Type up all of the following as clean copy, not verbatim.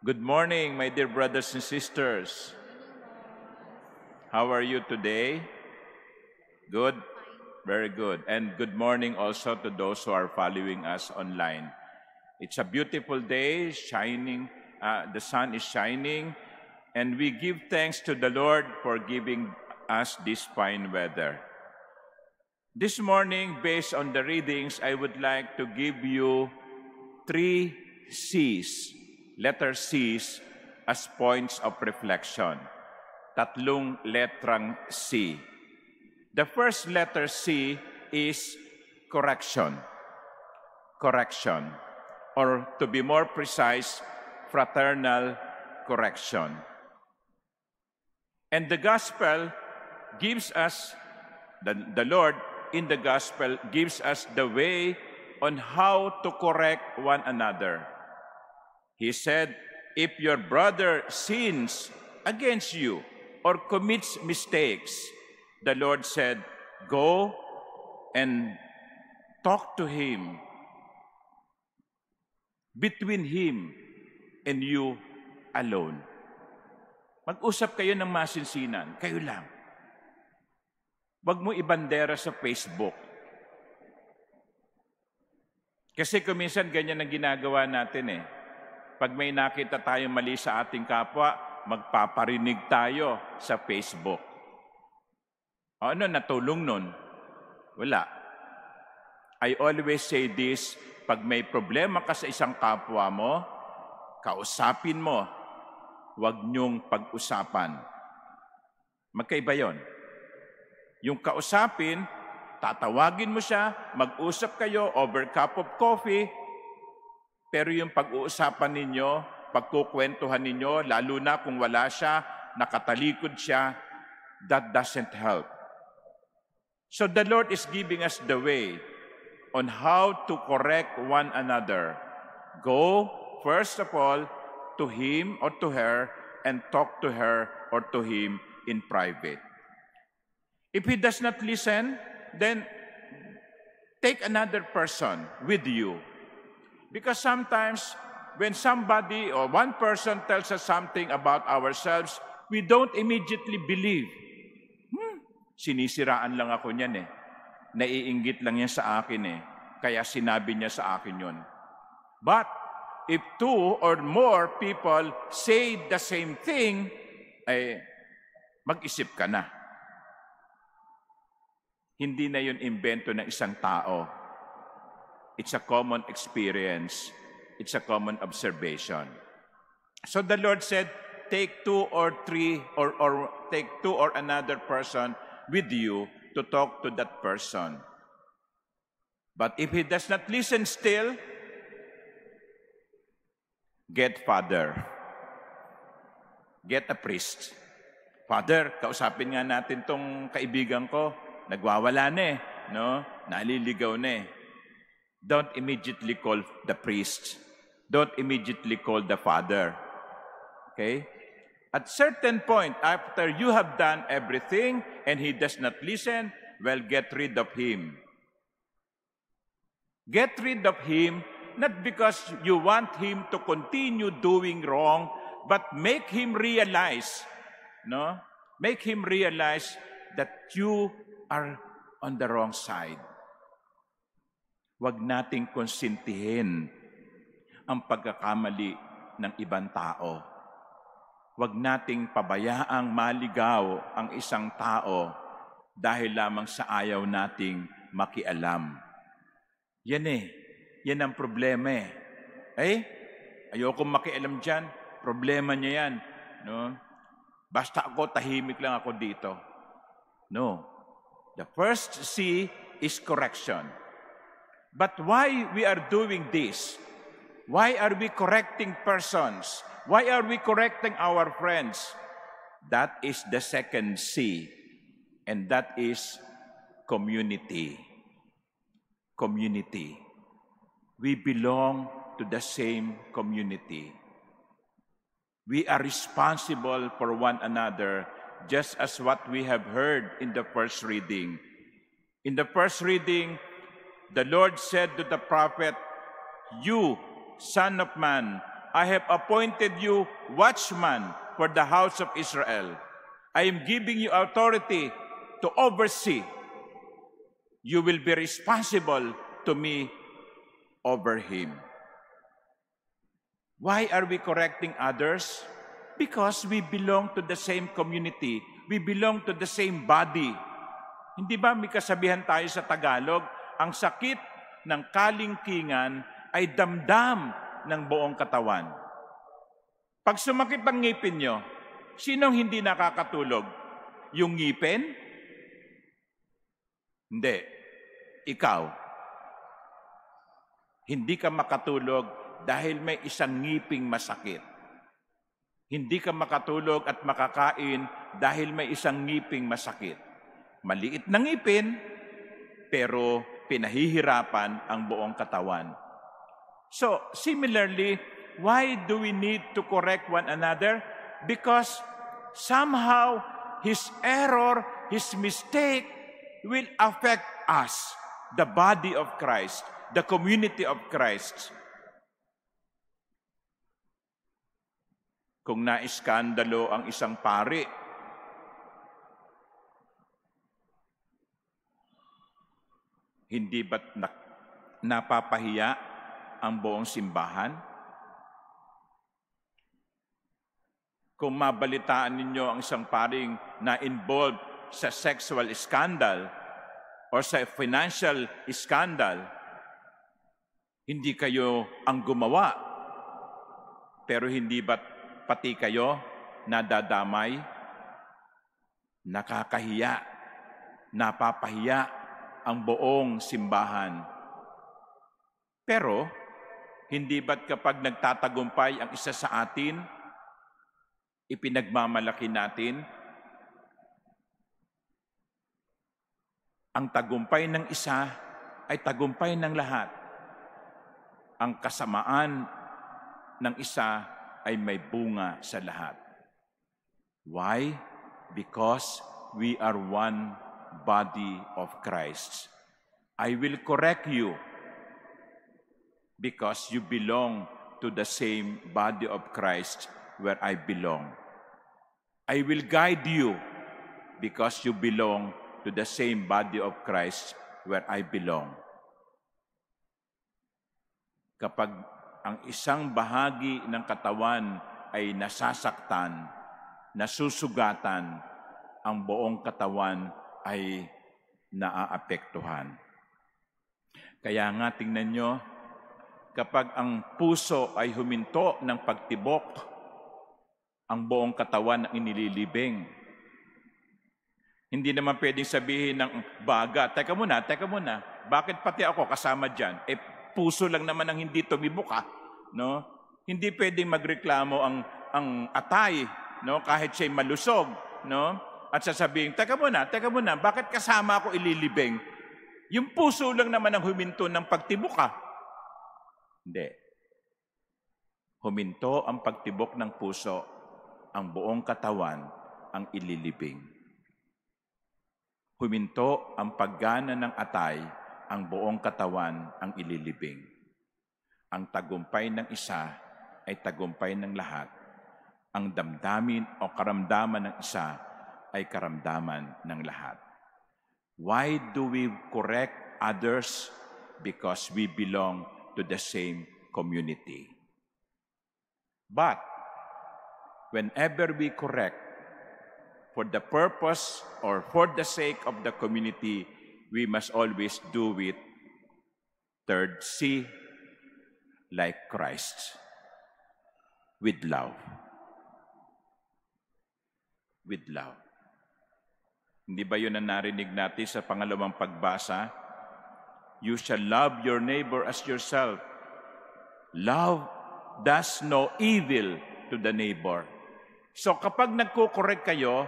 Good morning, my dear brothers and sisters. How are you today? Good? Very good. And good morning also to those who are following us online. It's a beautiful day, shining. The sun is shining, and we give thanks to the Lord for giving us this fine weather. This morning, based on the readings, I would like to give you 3 C's, letter C's, as points of reflection. Tatlong letrang C. The first letter C is correction. Correction. Or to be more precise, fraternal correction. And the gospel gives us, the Lord in the gospel gives us the way on how to correct one another. He said, if your brother sins against you or commits mistakes, the Lord said, go and talk to him, between him and you alone. Mag-usap kayo ng masinsinan, kayo lang. Huwag mo ibandera sa Facebook. Kasi kuminsan ganyan ang ginagawa natin eh. Pag may nakita tayong mali sa ating kapwa, magpaparinig tayo sa Facebook. Ano natulong nun? Wala. I always say this, pag may problema ka sa isang kapwa mo, kausapin mo, huwag niyong pag-usapan. Magkaiba yon. Yung kausapin, tatawagin mo siya, mag-usap kayo over cup of coffee, pero yung pag-uusapan ninyo, pagkukwentuhan ninyo, lalo na kung wala siya, nakatalikod siya, that doesn't help. So the Lord is giving us the way on how to correct one another. Go, first of all, to him or to her and talk to her or to him in private. If he does not listen, then take another person with you. Because sometimes when somebody or one person tells us something about ourselves, we don't immediately believe. Sinisiraan lang ako niyan eh. Naiinggit lang yan sa akin eh. Kaya sinabi niya sa akin yun. But if 2 or more people say the same thing, ay mag-isip ka na. Hindi na yun invento ng isang tao. It's a common experience. It's a common observation. So the Lord said, take 2 or 3 or take 2 or another person with you to talk to that person. But if he does not listen still, get father. Get a priest. Father, kausapin nga natin tong kaibigan ko. Nagwawala na eh, no? Naliligaw na eh. Don't immediately call the priest. Don't immediately call the father. Okay? At certain point, after you have done everything and he does not listen, well, get rid of him. Get rid of him, not because you want him to continue doing wrong, but make him realize, no? Make him realize that you are on the wrong side. Huwag nating konsintihin ang pagkakamali ng ibang tao. Huwag nating pabayaang maligaw ang isang tao dahil lamang sa ayaw nating makialam. Yan eh. Yan ang problema eh. Ayokong makialam dyan. Problema niya yan. No? Basta ako, tahimik lang ako dito. No. The first C is correction. But why we are doing this? Why are we correcting persons? Why are we correcting our friends? That is the second C, and that is community. Community. We belong to the same community. We are responsible for one another, just as what we have heard in the first reading. In the first reading, the Lord said to the prophet, you, Son of Man, I have appointed you watchman for the house of Israel. I am giving you authority to oversee. You will be responsible to me over him. Why are we correcting others? Because we belong to the same community. We belong to the same body. Hindi ba may kasabihan tayo sa Tagalog, ang sakit ng kalingkingan ay damdam ng buong katawan. Pag sumakit ang ngipin nyo, sinong hindi nakakatulog? Yung ngipin? Hindi. Ikaw. Hindi ka makatulog dahil may isang ngiping masakit. Hindi ka makatulog at makakain dahil may isang ngiping masakit. Maliit na ngipin, pero pinahihirapan ang buong katawan. So, similarly, why do we need to correct one another? Because somehow his error, his mistake will affect us, the body of Christ, the community of Christ. Kung naiskandalo ang isang pari, hindi ba't napapahiya ang buong simbahan? Kung mabalitaan ninyo ang isang paring na involved sa sexual scandal or sa financial scandal, hindi kayo ang gumawa, pero hindi ba't pati kayo nadadamay? Nakakahiya, napapahiya ang buong simbahan. Pero, hindi ba't kapag nagtatagumpay ang isa sa atin, ipinagmamalaki natin? Ang tagumpay ng isa ay tagumpay ng lahat. Ang kasamaan ng isa ay may bunga sa lahat. Why? Because we are one body of Christ. I will correct you because you belong to the same body of Christ where I belong. I will guide you because you belong to the same body of Christ where I belong. Kapag ang isang bahagi ng katawan ay nasasaktan, nasusugatan, ang buong katawan ay naaapektuhan. Kaya nga tingnan nyo, kapag ang puso ay huminto ng pagtibok, ang buong katawan ang inililibing. Hindi naman pwedeng sabihin ng baga, teka muna, bakit pati ako kasama dyan? Puso lang naman ang hindi tumibok no? Hindi pwedeng magreklamo ang atay, no? Kahit siya'y malusog, no? At sasabihin, teka muna, bakit kasama ako ililibing? Yung puso lang naman ang huminto ng pagtibok Hindi. Huminto ang pagtibok ng puso, ang buong katawan ang ililibing. Huminto ang paggana ng atay, ang buong katawan ang ililibing. Ang tagumpay ng isa ay tagumpay ng lahat. Ang damdamin o karamdaman ng isa ay karamdaman ng lahat. Why do we correct others? Because we belong to the same community. But whenever we correct for the purpose or for the sake of the community, we must always do it, third C, like Christ, with love. With love. Hindi ba yun ang narinig natin sa pangalawang pagbasa? You shall love your neighbor as yourself. Love does no evil to the neighbor. So kapag nagko-correct kayo,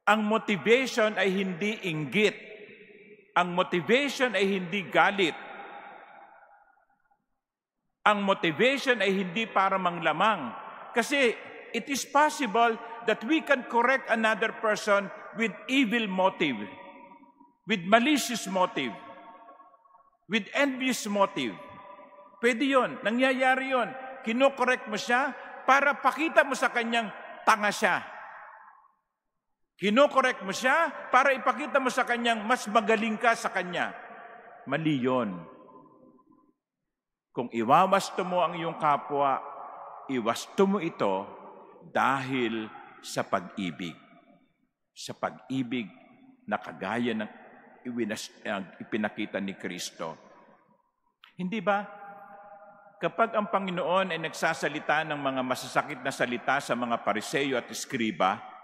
ang motivation ay hindi inggit. Ang motivation ay hindi galit. Ang motivation ay hindi para manglamang. Kasi it is possible that we can correct another person with evil motive, with malicious motive, with envious motive. Pwede yun, nangyayari yun. kinokorek mo siya para pakita mo sa kanyang tanga siya. Kinokorek mo siya para ipakita mo sa kanyang mas magaling ka sa kanya. Mali yun. Kung iwawasto mo ang iyong kapwa, iwasto mo ito dahil sa pag-ibig. Sa pag-ibig na kagaya ng ipinakita ni Kristo. Hindi ba? Kapag ang Panginoon ay nagsasalita ng mga masasakit na salita sa mga Pariseo at Eskriba,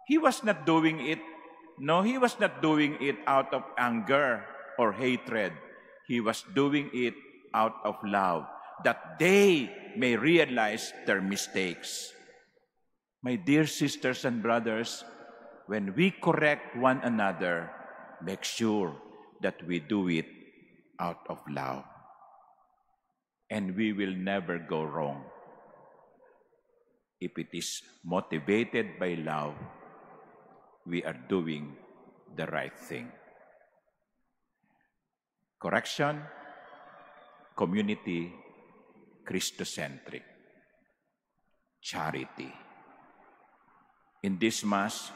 He was not doing it. No, He was not doing it out of anger or hatred. He was doing it out of love, that they may realize their mistakes. My dear sisters and brothers, when we correct one another, make sure that we do it out of love. And we will never go wrong. If it is motivated by love, we are doing the right thing. Correction, community, Christocentric, charity. In this Mass,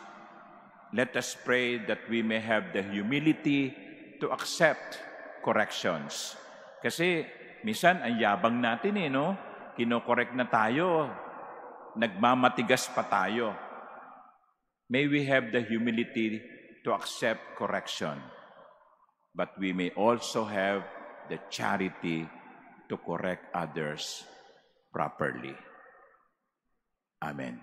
let us pray that we may have the humility to accept corrections. Kasi minsan ang yabang natin no? Kinokorek na tayo, nagmamatigas pa tayo. May we have the humility to accept correction, but we may also have the charity to correct others properly. Amen.